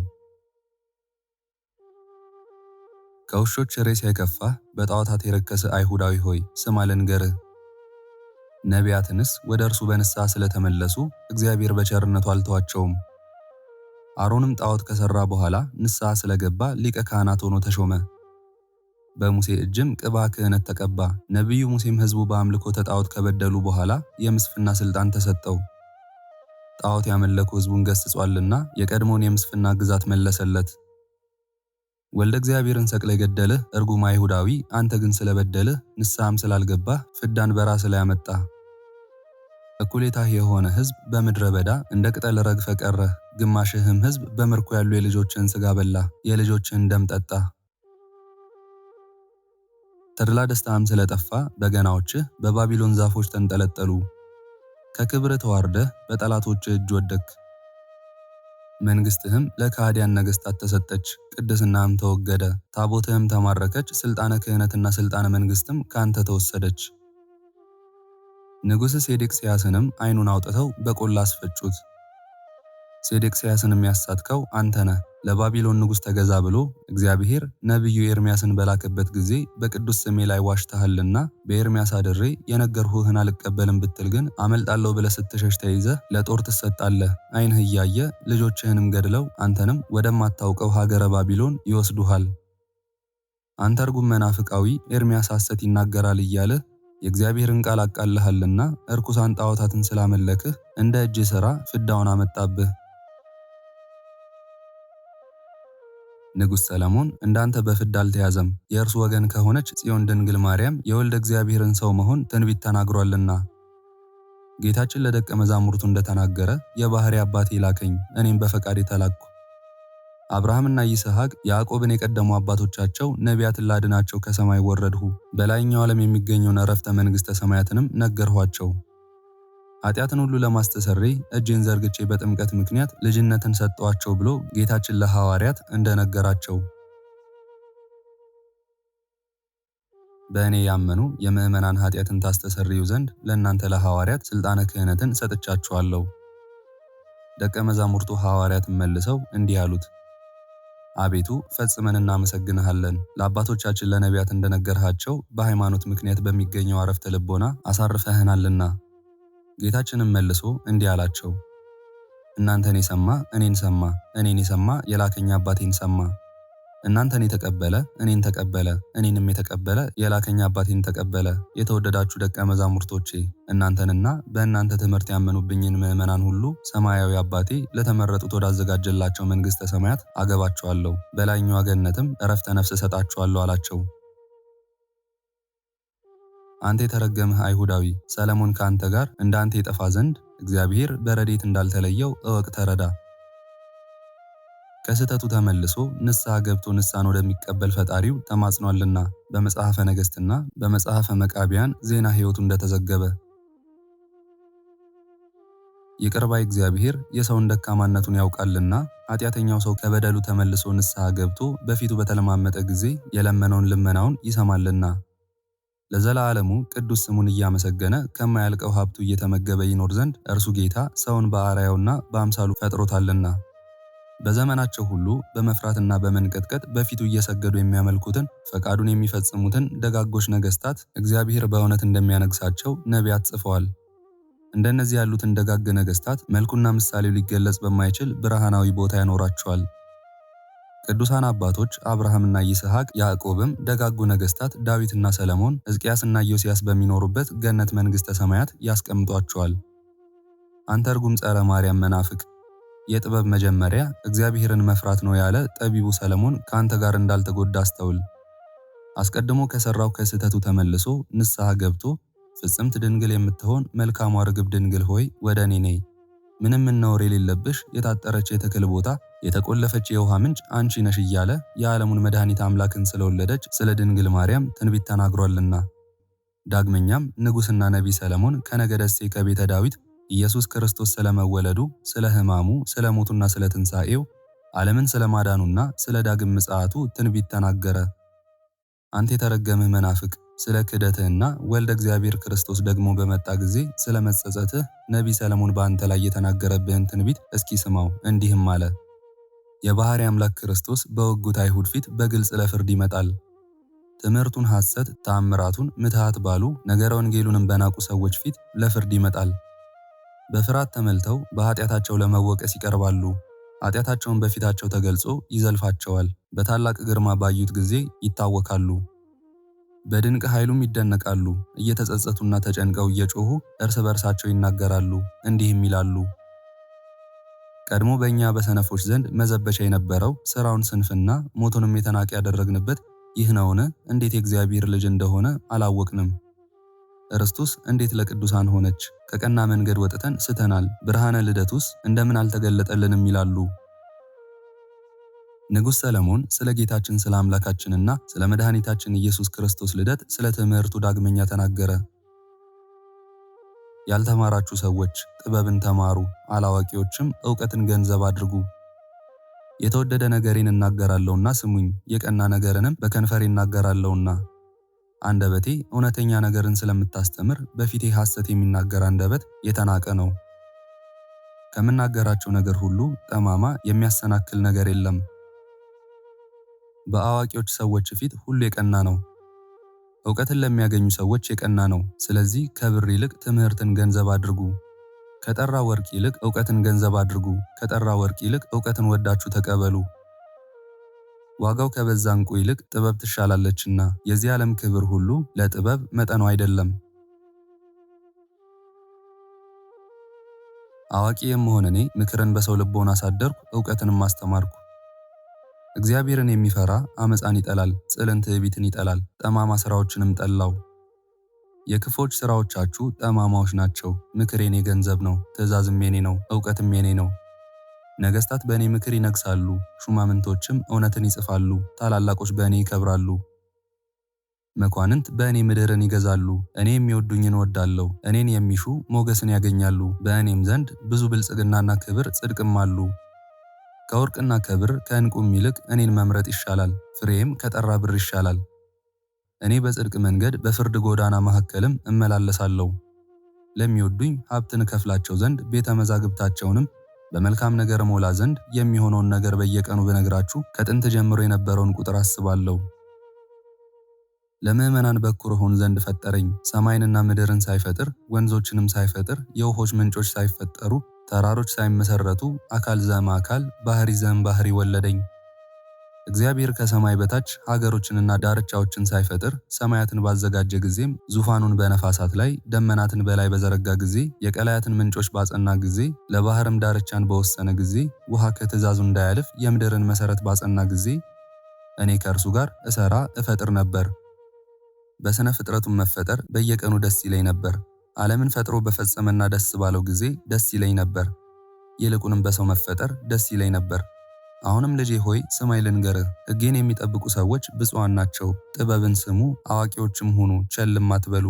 ከውሾች ሬሳ የከፋህ በጣዖታት የረከሰ አይሁዳዊ ሆይ ስማ ልንገርህ። ነቢያትንስ ወደ እርሱ በንስሐ ስለተመለሱ እግዚአብሔር በቸርነቱ አልተዋቸውም። አሮንም ጣዖት ከሠራ በኋላ ንስሐ ስለገባ ሊቀ ካህናት ሆኖ ተሾመ። በሙሴ እጅም ቅባ ክህነት ተቀባ። ነቢዩ ሙሴም ሕዝቡ በአምልኮተ ጣዖት ከበደሉ በኋላ የምስፍና ሥልጣን ተሰጠው። ጣዖት ያመለኩ ሕዝቡን ገሥጿልና የቀድሞውን የምስፍና ግዛት መለሰለት። ወልደ እግዚአብሔርን ሰቅለ የገደልህ እርጉም አይሁዳዊ፣ አንተ ግን ስለበደልህ ንስሐም ስላልገባህ ፍዳን በራስህ ላይ አመጣህ። እኩሌታህ የሆነ ሕዝብ በምድረ በዳ እንደ ቅጠል ረግፈ ቀረህ። ግማሽህም ሕዝብ በምርኮ ያሉ የልጆችህን ሥጋ በላህ፣ የልጆችህን ደም ጠጣህ። ተድላ ደስታህም ስለጠፋ በገናዎችህ በባቢሎን ዛፎች ተንጠለጠሉ። ከክብርህ ተዋርደህ በጠላቶችህ እጅ ወደቅህ። መንግሥትህም ለከሃዲያን ነገሥታት ተሰጠች፣ ቅድስናህም ተወገደ። ታቦትህም ተማረከች፣ ሥልጣነ ክህነትና ሥልጣነ መንግሥትም ከአንተ ተወሰደች። ንጉሥ ሴዴቅስያስንም ዓይኑን አውጥተው በቆላ አስፈጩት። ሴዴቅስያስንም ያሳትከው አንተ ነህ፣ ለባቢሎን ንጉሥ ተገዛ ብሎ እግዚአብሔር ነቢዩ ኤርምያስን በላከበት ጊዜ በቅዱስ ስሜ ላይ ዋሽተሃልና በኤርምያስ አድሬ የነገርሁህን አልቀበልም ብትል ግን አመልጣለሁ ብለህ ስትሸሽ ተይዘህ ለጦር ትሰጣለህ። ዓይንህ እያየ ልጆችህንም ገድለው አንተንም ወደማታውቀው ሀገረ ባቢሎን ይወስዱሃል። አንተ ርጉም መናፍቃዊ ኤርምያስ ሐሰት ይናገራል እያልህ የእግዚአብሔርን ቃል አቃልሃልና እርኩሳን ጣዖታትን ስላመለክህ እንደ እጅ ሥራ ፍዳውን አመጣብህ። ንጉሥ ሰለሞን እንዳንተ በፍዳ አልተያዘም። የእርሱ ወገን ከሆነች ጽዮን ድንግል ማርያም የወልደ እግዚአብሔርን ሰው መሆን ትንቢት ተናግሯልና። ጌታችን ለደቀ መዛሙርቱ እንደተናገረ የባሕርይ አባቴ ላከኝ፣ እኔም በፈቃዴ ተላክኩ። አብርሃምና ይስሐቅ ያዕቆብን የቀደሙ አባቶቻቸው ነቢያትን ላድናቸው ከሰማይ ወረድሁ። በላይኛው ዓለም የሚገኘውን ዕረፍተ መንግሥተ ሰማያትንም ነገርኋቸው። ኃጢአትን ሁሉ ለማስተሰረይ እጄን ዘርግቼ በጥምቀት ምክንያት ልጅነትን ሰጠዋቸው ብሎ ጌታችን ለሐዋርያት እንደነገራቸው በእኔ ያመኑ የምዕመናን ኃጢአትን ታስተሰርዩ ዘንድ ለእናንተ ለሐዋርያት ሥልጣነ ክህነትን ሰጥቻችኋለሁ። ደቀ መዛሙርቱ ሐዋርያትን መልሰው እንዲህ አሉት፣ አቤቱ ፈጽመን እናመሰግንሃለን። ለአባቶቻችን ለነቢያት እንደነገርሃቸው በሃይማኖት ምክንያት በሚገኘው ዕረፍተ ልቦና አሳርፈህናልና። ጌታችንም መልሶ እንዲህ አላቸው፣ እናንተን የሰማ እኔን ሰማ፣ እኔን የሰማ የላከኝ አባቴን ሰማ። እናንተን የተቀበለ እኔን ተቀበለ፣ እኔንም የተቀበለ የላከኝ አባቴን ተቀበለ። የተወደዳችሁ ደቀ መዛሙርቶቼ እናንተንና በእናንተ ትምህርት ያመኑብኝን ምዕመናን ሁሉ ሰማያዊ አባቴ ለተመረጡት ወዳዘጋጀላቸው መንግሥተ ሰማያት አገባቸዋለሁ፣ በላይኛዋ ገነትም ዕረፍተ ነፍስ እሰጣቸዋለሁ አላቸው። አንተ የተረገምህ አይሁዳዊ ሰለሞን ከአንተ ጋር እንደ አንተ የጠፋ ዘንድ እግዚአብሔር በረድኤት እንዳልተለየው እወቅ ተረዳ። ከስህተቱ ተመልሶ ንስሐ ገብቶ ንስሐን ወደሚቀበል ፈጣሪው ተማጽኗልና በመጽሐፈ ነገሥትና በመጽሐፈ መቃቢያን ዜና ሕይወቱ እንደተዘገበ። ይቅር ባይ እግዚአብሔር የሰውን ደካማነቱን ያውቃልና ኃጢአተኛው ሰው ከበደሉ ተመልሶ ንስሐ ገብቶ በፊቱ በተለማመጠ ጊዜ የለመነውን ልመናውን ይሰማልና ለዘላለሙ ቅዱስ ስሙን እያመሰገነ ከማያልቀው ሀብቱ እየተመገበ ይኖር ዘንድ እርሱ ጌታ ሰውን በአርአያውና በአምሳሉ ፈጥሮታልና። በዘመናቸው ሁሉ በመፍራትና በመንቀጥቀጥ በፊቱ እየሰገዱ የሚያመልኩትን ፈቃዱን የሚፈጽሙትን ደጋጎች ነገሥታት እግዚአብሔር በእውነት እንደሚያነግሳቸው ነቢያት ጽፈዋል። እንደነዚህ ያሉትን ደጋግ ነገሥታት መልኩና ምሳሌው ሊገለጽ በማይችል ብርሃናዊ ቦታ ያኖራቸዋል። ቅዱሳን አባቶች አብርሃምና ይስሐቅ፣ ያዕቆብም ደጋጉ ነገሥታት ዳዊትና ሰለሞን፣ ሕዝቅያስና ኢዮስያስ በሚኖሩበት ገነት መንግሥተ ሰማያት ያስቀምጧቸዋል። አንተ ርጉም ጸረ ማርያም መናፍቅ፣ የጥበብ መጀመሪያ እግዚአብሔርን መፍራት ነው ያለ ጠቢቡ ሰለሞን ከአንተ ጋር እንዳልተጎዳ አስተውል። አስቀድሞ ከሠራው ከስህተቱ ተመልሶ ንስሐ ገብቶ ፍጽምት ድንግል የምትሆን መልካሟ ርግብ ድንግል ሆይ ወደ እኔ ነይ፣ ምንም ነውር የሌለብሽ የታጠረች የተክል ቦታ የተቆለፈች የውሃ ምንጭ አንቺ ነሽ እያለ የዓለሙን መድኃኒት አምላክን ስለወለደች ስለ ድንግል ማርያም ትንቢት ተናግሯልና። ዳግመኛም ንጉሥና ነቢይ ሰለሞን ከነገደ እሴይ ከቤተ ዳዊት ኢየሱስ ክርስቶስ ስለመወለዱ፣ ስለ ሕማሙ፣ ስለ ሞቱና ስለ ትንሣኤው፣ ዓለምን ስለ ማዳኑና ስለ ዳግም ምጽአቱ ትንቢት ተናገረ። አንተ የተረገምህ መናፍቅ፣ ስለ ክህደትህና ወልደ እግዚአብሔር ክርስቶስ ደግሞ በመጣ ጊዜ ስለ መጸጸትህ ነቢይ ሰለሞን በአንተ ላይ የተናገረብህን ትንቢት እስኪ ስማው። እንዲህም አለ። የባሕርይ አምላክ ክርስቶስ በወጉት አይሁድ ፊት በግልጽ ለፍርድ ይመጣል። ትምህርቱን ሐሰት፣ ተአምራቱን ምትሃት ባሉ ነገረ ወንጌሉንም በናቁ ሰዎች ፊት ለፍርድ ይመጣል። በፍርሃት ተመልተው በኃጢአታቸው ለመወቀስ ይቀርባሉ። ኃጢአታቸውን በፊታቸው ተገልጾ ይዘልፋቸዋል። በታላቅ ግርማ ባዩት ጊዜ ይታወካሉ። በድንቅ ኃይሉም ይደነቃሉ። እየተጸጸቱና ተጨንቀው እየጮሁ እርስ በርሳቸው ይናገራሉ፣ እንዲህም ይላሉ። ቀድሞ በእኛ በሰነፎች ዘንድ መዘበቻ የነበረው ሥራውን ስንፍና ሞቱንም የተናቀ ያደረግንበት ይህ ነውን? እንዴት የእግዚአብሔር ልጅ እንደሆነ አላወቅንም። ርስቱስ እንዴት ለቅዱሳን ሆነች? ከቀና መንገድ ወጥተን ስተናል። ብርሃነ ልደቱስ እንደምን አልተገለጠልንም ይላሉ። ንጉሥ ሰለሞን ስለ ጌታችን ስለ አምላካችንና ስለ መድኃኒታችን ኢየሱስ ክርስቶስ ልደት ስለ ትምህርቱ ዳግመኛ ተናገረ። ያልተማራችሁ ሰዎች ጥበብን ተማሩ፣ አላዋቂዎችም ዕውቀትን ገንዘብ አድርጉ። የተወደደ ነገሬን እናገራለሁና ስሙኝ፣ የቀና ነገርንም በከንፈሬ እናገራለሁና። አንደበቴ እውነተኛ ነገርን ስለምታስተምር በፊቴ ሐሰት የሚናገር አንደበት የተናቀ ነው። ከምናገራቸው ነገር ሁሉ ጠማማ የሚያሰናክል ነገር የለም። በአዋቂዎች ሰዎች ፊት ሁሉ የቀና ነው። ዕውቀትን ለሚያገኙ ሰዎች የቀና ነው። ስለዚህ ከብር ይልቅ ትምህርትን ገንዘብ አድርጉ። ከጠራ ወርቅ ይልቅ ዕውቀትን ገንዘብ አድርጉ። ከጠራ ወርቅ ይልቅ ዕውቀትን ወዳችሁ ተቀበሉ። ዋጋው ከበዛ ዕንቁ ይልቅ ጥበብ ትሻላለችና የዚህ ዓለም ክብር ሁሉ ለጥበብ መጠኑ አይደለም። አዋቂ የምሆን እኔ ምክርን በሰው ልቦና አሳደርኩ፣ ዕውቀትንም አስተማርኩ። እግዚአብሔርን የሚፈራ አመፃን ይጠላል፣ ጽልን ትዕቢትን ይጠላል፣ ጠማማ ሥራዎችንም ጠላው። የክፎች ሥራዎቻችሁ ጠማማዎች ናቸው። ምክር የኔ ገንዘብ ነው፣ ትእዛዝም የኔ ነው፣ ዕውቀትም የኔ ነው። ነገሥታት በእኔ ምክር ይነግሳሉ፣ ሹማምንቶችም እውነትን ይጽፋሉ። ታላላቆች በእኔ ይከብራሉ። መኳንንት በእኔ ምድርን ይገዛሉ። እኔ የሚወዱኝን እወዳለሁ። እኔን የሚሹ ሞገስን ያገኛሉ። በእኔም ዘንድ ብዙ ብልጽግናና ክብር ጽድቅም አሉ። ከወርቅና ከብር ከዕንቁም ይልቅ እኔን መምረጥ ይሻላል። ፍሬም ከጠራ ብር ይሻላል። እኔ በጽድቅ መንገድ በፍርድ ጎዳና መካከልም እመላለሳለሁ። ለሚወዱኝ ሀብትን እከፍላቸው ዘንድ ቤተ መዛግብታቸውንም በመልካም ነገር ሞላ ዘንድ የሚሆነውን ነገር በየቀኑ ብነግራችሁ ከጥንት ጀምሮ የነበረውን ቁጥር አስባለሁ። ለምዕመናን በኩር ሆን ዘንድ ፈጠረኝ። ሰማይንና ምድርን ሳይፈጥር ወንዞችንም ሳይፈጥር የውሆች ምንጮች ሳይፈጠሩ ተራሮች ሳይመሰረቱ አካል ዘም አካል ባህሪ ዘም ባህሪ ወለደኝ። እግዚአብሔር ከሰማይ በታች ሀገሮችንና ዳርቻዎችን ሳይፈጥር ሰማያትን ባዘጋጀ ጊዜም ዙፋኑን በነፋሳት ላይ ደመናትን በላይ በዘረጋ ጊዜ የቀላያትን ምንጮች ባጸና ጊዜ ለባህርም ዳርቻን በወሰነ ጊዜ ውሃ ከትእዛዙ እንዳያልፍ የምድርን መሰረት ባጸና ጊዜ እኔ ከእርሱ ጋር እሰራ እፈጥር ነበር። በስነ ፍጥረቱም መፈጠር በየቀኑ ደስ ይለኝ ነበር። ዓለምን ፈጥሮ በፈጸመና ደስ ባለው ጊዜ ደስ ይለኝ ነበር። ይልቁንም በሰው መፈጠር ደስ ይለኝ ነበር። አሁንም ልጄ ሆይ ስማኝ ልንገርህ፣ ሕጌን የሚጠብቁ ሰዎች ብፁዓን ናቸው። ጥበብን ስሙ፣ አዋቂዎችም ሁኑ፣ ቸልም አትበሉ።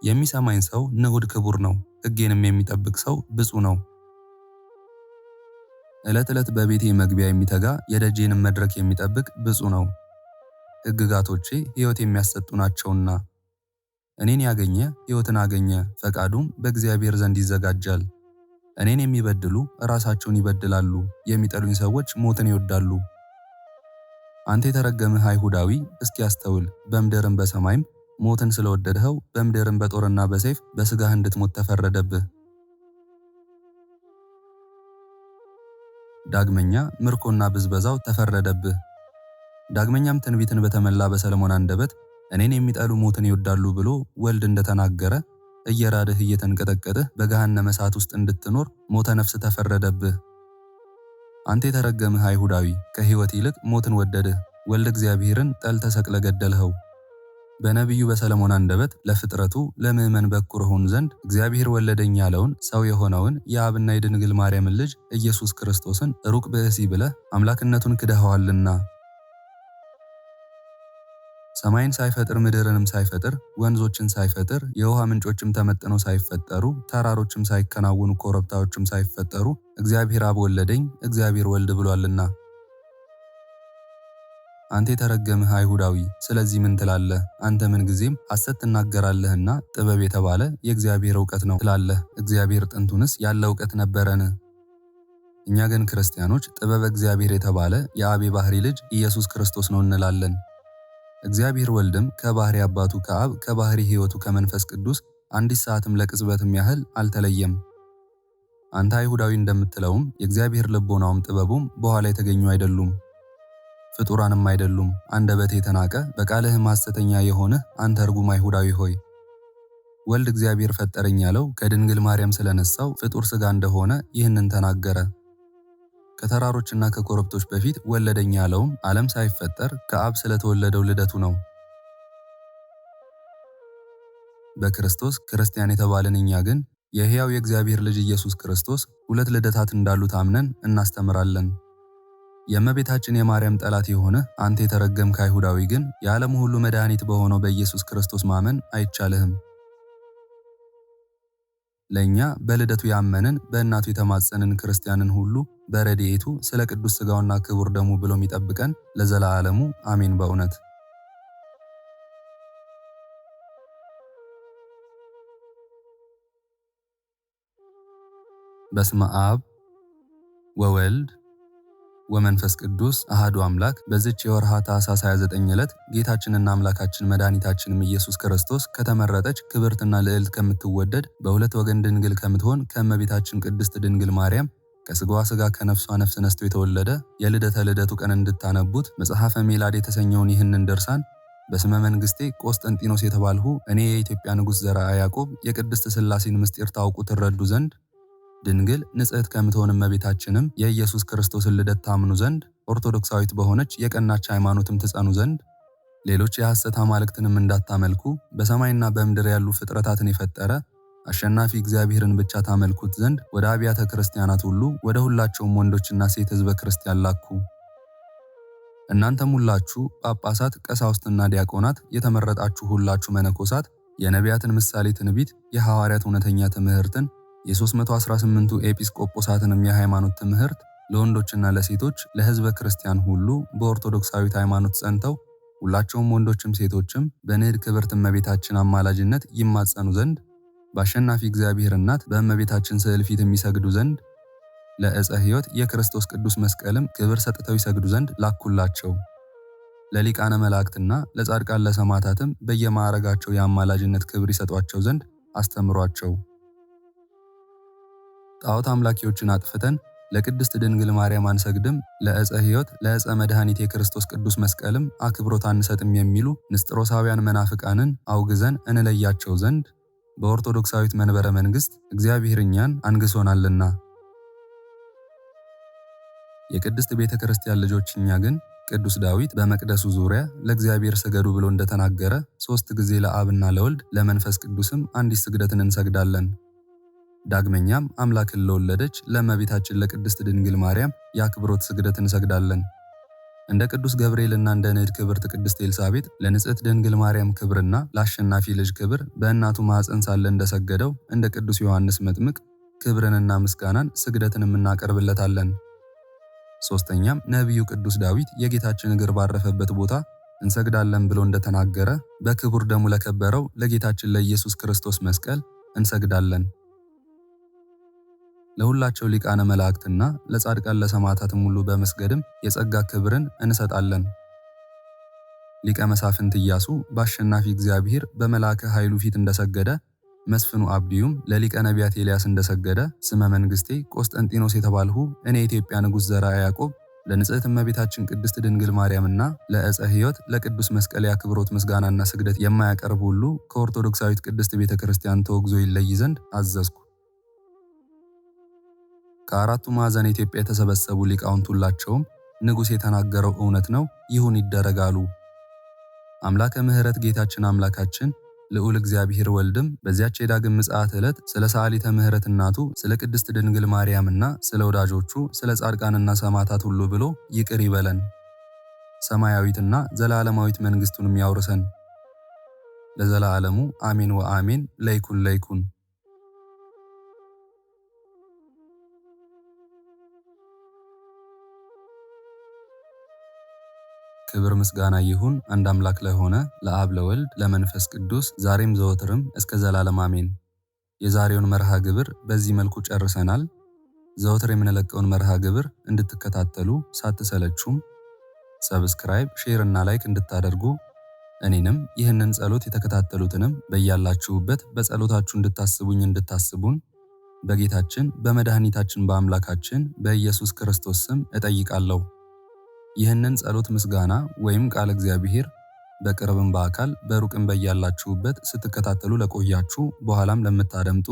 የሚሰማኝ ሰው ንዑድ ክቡር ነው፣ ሕጌንም የሚጠብቅ ሰው ብፁዕ ነው። ዕለት ዕለት በቤቴ መግቢያ የሚተጋ የደጄንም መድረክ የሚጠብቅ ብፁዕ ነው። ሕግጋቶቼ ሕይወት የሚያሰጡ ናቸውና እኔን ያገኘ ሕይወትን አገኘ፣ ፈቃዱም በእግዚአብሔር ዘንድ ይዘጋጃል። እኔን የሚበድሉ ራሳቸውን ይበድላሉ፣ የሚጠሉኝ ሰዎች ሞትን ይወዳሉ። አንተ የተረገምህ አይሁዳዊ እስኪ አስተውል፣ በምድርም በሰማይም ሞትን ስለወደድኸው በምድርም በጦርና በሰይፍ በሥጋህ እንድትሞት ተፈረደብህ። ዳግመኛ ምርኮና ብዝበዛው ተፈረደብህ። ዳግመኛም ትንቢትን በተመላ በሰለሞን አንደበት እኔን የሚጠሉ ሞትን ይወዳሉ ብሎ ወልድ እንደተናገረ እየራድህ እየተንቀጠቀጥህ በገሃነመ እሳት ውስጥ እንድትኖር ሞተ ነፍስ ተፈረደብህ። አንተ የተረገምህ አይሁዳዊ ከሕይወት ይልቅ ሞትን ወደድህ፣ ወልድ እግዚአብሔርን ጠልተህ ሰቅለህ ገደልኸው። በነቢዩ በሰለሞን አንደበት ለፍጥረቱ ለምእመን በኩር ሆን ዘንድ እግዚአብሔር ወለደኝ ያለውን ሰው የሆነውን የአብና የድንግል ማርያምን ልጅ ኢየሱስ ክርስቶስን ሩቅ ብእሲ ብለህ አምላክነቱን ክደኸዋልና። ሰማይን ሳይፈጥር ምድርንም ሳይፈጥር ወንዞችን ሳይፈጥር የውሃ ምንጮችም ተመጥነው ሳይፈጠሩ ተራሮችም ሳይከናወኑ ኮረብታዎችም ሳይፈጠሩ እግዚአብሔር አብ ወለደኝ እግዚአብሔር ወልድ ብሏልና። አንተ የተረገምህ አይሁዳዊ ስለዚህ ምን ትላለህ? አንተ ምን ጊዜም ሐሰት ትናገራለህና ጥበብ የተባለ የእግዚአብሔር ዕውቀት ነው ትላለህ። እግዚአብሔር ጥንቱንስ ያለ ዕውቀት ነበረን? እኛ ግን ክርስቲያኖች ጥበብ እግዚአብሔር የተባለ የአብ የባሕሪ ልጅ ኢየሱስ ክርስቶስ ነው እንላለን። እግዚአብሔር ወልድም ከባሕሪ አባቱ ከአብ ከባሕሪ ሕይወቱ ከመንፈስ ቅዱስ አንዲት ሰዓትም ለቅጽበትም ያህል አልተለየም። አንተ አይሁዳዊ እንደምትለውም የእግዚአብሔር ልቦናውም ጥበቡም በኋላ የተገኙ አይደሉም፣ ፍጡራንም አይደሉም። አንደበትህ የተናቀ በቃልህም ሐሰተኛ የሆንህ አንተ ርጉም አይሁዳዊ ሆይ፣ ወልድ እግዚአብሔር ፈጠረኝ ያለው ከድንግል ማርያም ስለነሳው ፍጡር ሥጋ እንደሆነ ይህንን ተናገረ። ከተራሮችና ከኮረብቶች በፊት ወለደኝ ያለውም ዓለም ሳይፈጠር ከአብ ስለተወለደው ልደቱ ነው። በክርስቶስ ክርስቲያን የተባልን እኛ ግን የሕያው የእግዚአብሔር ልጅ ኢየሱስ ክርስቶስ ሁለት ልደታት እንዳሉት አምነን እናስተምራለን። የእመቤታችን የማርያም ጠላት የሆነ አንተ የተረገምክ አይሁዳዊ ግን የዓለሙ ሁሉ መድኃኒት በሆነው በኢየሱስ ክርስቶስ ማመን አይቻልህም። ለእኛ በልደቱ ያመንን በእናቱ የተማጸንን ክርስቲያንን ሁሉ በረድኤቱ ስለ ቅዱስ ሥጋውና ክቡር ደሙ ብሎ የሚጠብቀን ለዘላለሙ አሜን። በእውነት በስመ አብ ወወልድ ወመንፈስ ቅዱስ አሃዱ አምላክ። በዚች የወርሃ ታኅሳስ 29 ዕለት ጌታችንና አምላካችን መድኃኒታችንም ኢየሱስ ክርስቶስ ከተመረጠች ክብርትና ልዕልት ከምትወደድ በሁለት ወገን ድንግል ከምትሆን ከእመቤታችን ቅድስት ድንግል ማርያም ከሥጋዋ ሥጋ ከነፍሷ ነፍስ ነስቶ የተወለደ የልደተ ልደቱ ቀን እንድታነቡት መጽሐፈ ሜላድ የተሰኘውን ይህንን ድርሳን በስመ መንግሥቴ ቆስጠንጢኖስ የተባልሁ እኔ የኢትዮጵያ ንጉሥ ዘርዓ ያዕቆብ የቅድስት ሥላሴን ምስጢር ታውቁ ትረዱ ዘንድ ድንግል ንጽሕት ከምትሆን እመቤታችንም የኢየሱስ ክርስቶስን ልደት ታምኑ ዘንድ ኦርቶዶክሳዊት በሆነች የቀናች ሃይማኖትም ትጸኑ ዘንድ ሌሎች የሐሰት አማልክትንም እንዳታመልኩ በሰማይና በምድር ያሉ ፍጥረታትን የፈጠረ አሸናፊ እግዚአብሔርን ብቻ ታመልኩት ዘንድ ወደ አብያተ ክርስቲያናት ሁሉ ወደ ሁላቸውም ወንዶችና ሴት ሕዝበ ክርስቲያን ላኩ። እናንተም ሁላችሁ ጳጳሳት፣ ቀሳውስትና ዲያቆናት፣ የተመረጣችሁ ሁላችሁ መነኮሳት የነቢያትን ምሳሌ ትንቢት፣ የሐዋርያት እውነተኛ ትምህርትን የ318ቱ ኤጲስቆጶሳትንም የሃይማኖት ትምህርት ለወንዶችና ለሴቶች ለሕዝበ ክርስቲያን ሁሉ በኦርቶዶክሳዊት ሃይማኖት ጸንተው ሁላቸውም ወንዶችም ሴቶችም በንዕድ ክብርት እመቤታችን አማላጅነት ይማጸኑ ዘንድ በአሸናፊ እግዚአብሔር እናት በእመቤታችን ስዕል ፊት የሚሰግዱ ዘንድ ለዕፀ ሕይወት የክርስቶስ ቅዱስ መስቀልም ክብር ሰጥተው ይሰግዱ ዘንድ ላኩላቸው። ለሊቃነ መላእክትና ለጻድቃን ለሰማዕታትም በየማዕረጋቸው የአማላጅነት ክብር ይሰጧቸው ዘንድ አስተምሯቸው። ጣዖት አምላኪዎችን አጥፍተን ለቅድስት ድንግል ማርያም አንሰግድም፣ ለዕፀ ሕይወት ለዕፀ መድኃኒት የክርስቶስ ቅዱስ መስቀልም አክብሮት አንሰጥም የሚሉ ንስጥሮሳውያን መናፍቃንን አውግዘን እንለያቸው ዘንድ በኦርቶዶክሳዊት መንበረ መንግሥት እግዚአብሔር እኛን አንግሶናልና። የቅድስት ቤተ ክርስቲያን ልጆች እኛ ግን ቅዱስ ዳዊት በመቅደሱ ዙሪያ ለእግዚአብሔር ስገዱ ብሎ እንደተናገረ 3 ጊዜ ለአብና ለወልድ ለመንፈስ ቅዱስም አንዲት ስግደትን እንሰግዳለን። ዳግመኛም አምላክን ለወለደች ለእመቤታችን ለቅድስት ድንግል ማርያም የአክብሮት ስግደት እንሰግዳለን። እንደ ቅዱስ ገብርኤልና እንደ ንዕድ ክብርት ቅድስት ኤልሳቤጥ ለንጽሕት ድንግል ማርያም ክብርና ለአሸናፊ ልጅ ክብር በእናቱ ማኅፀን ሳለ እንደሰገደው እንደ ቅዱስ ዮሐንስ መጥምቅ ክብርንና ምስጋናን ስግደትንም እናቀርብለታለን። ሶስተኛም ነቢዩ ቅዱስ ዳዊት የጌታችን እግር ባረፈበት ቦታ እንሰግዳለን ብሎ እንደተናገረ በክቡር ደሙ ለከበረው ለጌታችን ለኢየሱስ ክርስቶስ መስቀል እንሰግዳለን። ለሁላቸው ሊቃነ መላእክትና ለጻድቃን ለሰማዕታትም ሁሉ በመስገድም የጸጋ ክብርን እንሰጣለን። ሊቀ መሳፍንት ኢያሱ በአሸናፊ እግዚአብሔር በመልአከ ኃይሉ ፊት እንደሰገደ፣ መስፍኑ አብድዩም ለሊቀ ነቢያት ኤልያስ እንደሰገደ፣ ስመ መንግሥቴ ቆስጠንጢኖስ የተባልሁ እኔ የኢትዮጵያ ንጉሥ ዘርዓ ያዕቆብ ለንጽሕት እመቤታችን ቅድስት ድንግል ማርያምና ለዕፀ ሕይወት ለቅዱስ መስቀል የአክብሮት ምስጋናና ስግደት የማያቀርብ ሁሉ ከኦርቶዶክሳዊት ቅድስት ቤተ ክርስቲያን ተወግዞ ይለይ ዘንድ አዘዝኩ። ከአራቱ ማዕዘን ኢትዮጵያ የተሰበሰቡ ሊቃውንት ሁላቸውም ንጉሥ የተናገረው እውነት ነው፣ ይሁን ይደረጋሉ። አምላከ ምሕረት ጌታችን አምላካችን ልዑል እግዚአብሔር ወልድም በዚያች የዳግም ምጽአት ዕለት ስለ ሰዓሊተ ምሕረት እናቱ ስለ ቅድስት ድንግል ማርያምና ስለ ወዳጆቹ ስለ ጻድቃንና ሰማዕታት ሁሉ ብሎ ይቅር ይበለን፣ ሰማያዊትና ዘላለማዊት መንግሥቱንም ያውርሰን። ለዘላለሙ አሜን ወአሜን። ለይኩን ለይኩን። ክብር ምስጋና ይሁን አንድ አምላክ ለሆነ ለአብ ለወልድ ለመንፈስ ቅዱስ ዛሬም ዘወትርም እስከ ዘላለም አሜን። የዛሬውን መርሃ ግብር በዚህ መልኩ ጨርሰናል። ዘወትር የምንለቀውን መርሃ ግብር እንድትከታተሉ ሳትሰለቹም ሰብስክራይብ፣ ሼር እና ላይክ እንድታደርጉ እኔንም ይህንን ጸሎት የተከታተሉትንም በያላችሁበት በጸሎታችሁ እንድታስቡኝ እንድታስቡን በጌታችን በመድኃኒታችን በአምላካችን በኢየሱስ ክርስቶስ ስም እጠይቃለሁ። ይህንን ጸሎት ምስጋና ወይም ቃል እግዚአብሔር በቅርብም በአካል በሩቅም በያላችሁበት ስትከታተሉ ለቆያችሁ በኋላም ለምታደምጡ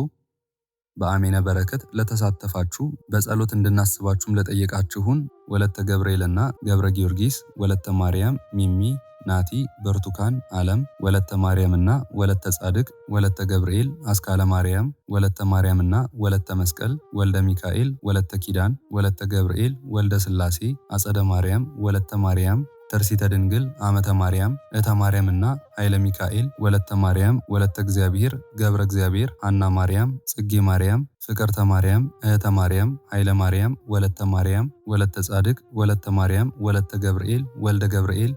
በአሜነ በረከት ለተሳተፋችሁ በጸሎት እንድናስባችሁም ለጠየቃችሁን ወለተ ገብርኤልና ገብረ ጊዮርጊስ፣ ወለተ ማርያም፣ ሚሚ፣ ናቲ፣ ብርቱካን፣ ዓለም፣ ወለተ ማርያምና ወለተ ጻድቅ፣ ወለተ ገብርኤል፣ አስካለ ማርያም፣ ወለተ ማርያምና ወለተ መስቀል፣ ወልደ ሚካኤል፣ ወለተ ኪዳን፣ ወለተ ገብርኤል፣ ወልደ ሥላሴ፣ አጸደ ማርያም፣ ወለተ ማርያም፣ ተርሲተ ድንግል፣ አመተ ማርያም፣ እተ ማርያምና ኃይለ ሚካኤል፣ ወለተ ማርያም፣ ወለተ እግዚአብሔር፣ ገብረ እግዚአብሔር፣ ሐና ማርያም፣ ጽጌ ማርያም፣ ፍቅርተ ማርያም፣ እህተ ማርያም፣ ኃይለ ማርያም፣ ወለተ ማርያም፣ ወለተ ጻድቅ፣ ወለተ ማርያም፣ ወለተ ገብርኤል፣ ወልደ ገብርኤል፣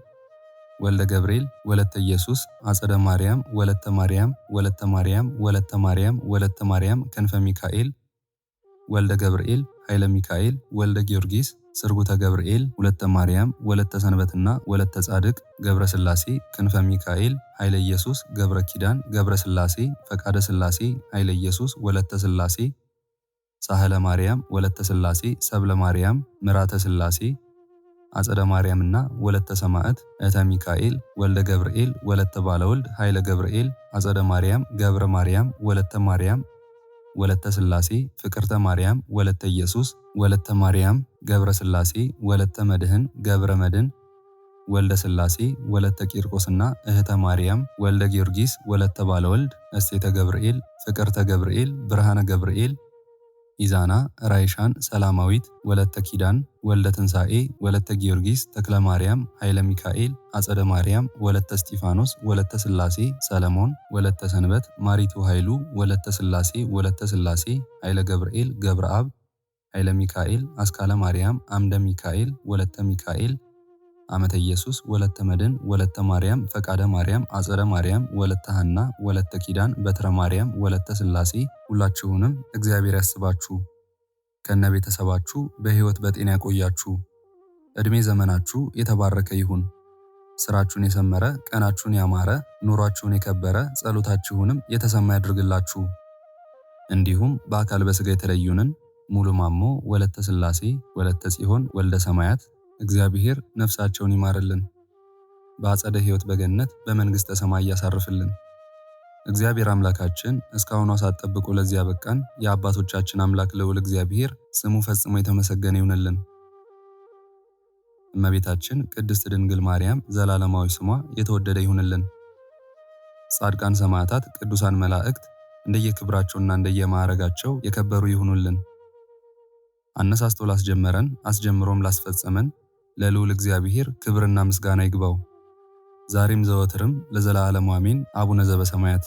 ወልደ ገብርኤል፣ ወለተ ኢየሱስ፣ አጸደ ማርያም፣ ወለተ ማርያም፣ ወለተ ማርያም፣ ወለተ ማርያም፣ ወለተ ማርያም፣ ክንፈ ሚካኤል፣ ወልደ ገብርኤል፣ ኃይለ ሚካኤል፣ ወልደ ጊዮርጊስ፣ ስርጉተ ገብርኤል፣ ወለተ ማርያም፣ ወለተ ሰንበትና ወለተ ጻድቅ፣ ገብረ ሥላሴ፣ ክንፈ ሚካኤል፣ ኃይለ ኢየሱስ፣ ገብረ ኪዳን፣ ገብረ ሥላሴ፣ ፈቃደ ሥላሴ፣ ኃይለ ኢየሱስ፣ ወለተ ሥላሴ፣ ሳህለ ማርያም፣ ወለተ ሥላሴ፣ ሰብለ ማርያም፣ ምራተ ሥላሴ፣ አጸደ ማርያምና ወለተ ሰማዕት፣ እተ ሚካኤል፣ ወልደ ገብርኤል፣ ወለተ ባለወልድ፣ ኃይለ ገብርኤል፣ አጸደ ማርያም፣ ገብረ ማርያም፣ ወለተ ማርያም፣ ወለተ ሥላሴ፣ ፍቅርተ ማርያም፣ ወለተ ኢየሱስ፣ ወለተ ማርያም፣ ገብረ ሥላሴ፣ ወለተ መድህን፣ ገብረ መድን፣ ወልደ ሥላሴ፣ ወለተ ቂርቆስና እህተ ማርያም፣ ወልደ ጊዮርጊስ፣ ወለተ ባለወልድ፣ እሴተ ገብርኤል፣ ፍቅርተ ገብርኤል፣ ብርሃነ ገብርኤል፣ ኢዛና፣ ራይሻን፣ ሰላማዊት፣ ወለተ ኪዳን፣ ወልደ ትንሣኤ፣ ወለተ ጊዮርጊስ፣ ተክለ ማርያም፣ ኃይለ ሚካኤል፣ አጸደ ማርያም፣ ወለተ እስጢፋኖስ፣ ወለተ ሥላሴ፣ ሰለሞን፣ ወለተ ሰንበት፣ ማሪቱ ኃይሉ፣ ወለተ ሥላሴ፣ ወለተ ሥላሴ፣ ኃይለ ገብርኤል፣ ገብረ አብ፣ ኃይለ ሚካኤል፣ አስካለ ማርያም፣ አምደ ሚካኤል፣ ወለተ ሚካኤል፣ አመተ ኢየሱስ፣ ወለተ መድን፣ ወለተ ማርያም፣ ፈቃደ ማርያም፣ አጸደ ማርያም፣ ወለተ ሐና፣ ወለተ ኪዳን፣ በትረ ማርያም፣ ወለተ ሥላሴ ሁላችሁንም እግዚአብሔር ያስባችሁ ከነ ቤተሰባችሁ በሕይወት በጤና ያቆያችሁ። ዕድሜ ዘመናችሁ የተባረከ ይሁን። ስራችሁን የሰመረ፣ ቀናችሁን ያማረ፣ ኑሯችሁን የከበረ፣ ጸሎታችሁንም የተሰማ ያድርግላችሁ። እንዲሁም በአካል በሥጋ የተለዩንን ሙሉ ማሞ፣ ወለተ ሥላሴ፣ ወለተ ጽዮን፣ ወልደ ሰማያት እግዚአብሔር ነፍሳቸውን ይማርልን፣ በአጸደ ሕይወት በገነት በመንግሥተ ሰማይ ያሳርፍልን። እግዚአብሔር አምላካችን እስካሁኗ ሰዓት ጠብቆ ለዚህ ያበቃን የአባቶቻችን አምላክ ልዑል እግዚአብሔር ስሙ ፈጽሞ የተመሰገነ ይሁንልን። እመቤታችን ቅድስት ድንግል ማርያም ዘላለማዊ ስሟ የተወደደ ይሁንልን። ጻድቃን ሰማዕታት፣ ቅዱሳን መላእክት እንደየክብራቸውና እንደየማዕረጋቸው የከበሩ ይሁኑልን። አነሳስቶ ላስጀመረን አስጀምሮም ላስፈጸመን ለልዑል እግዚአብሔር ክብርና ምስጋና ይግባው ዛሬም ዘወትርም ለዘላለሙ አሜን። አቡነ ዘበሰማያት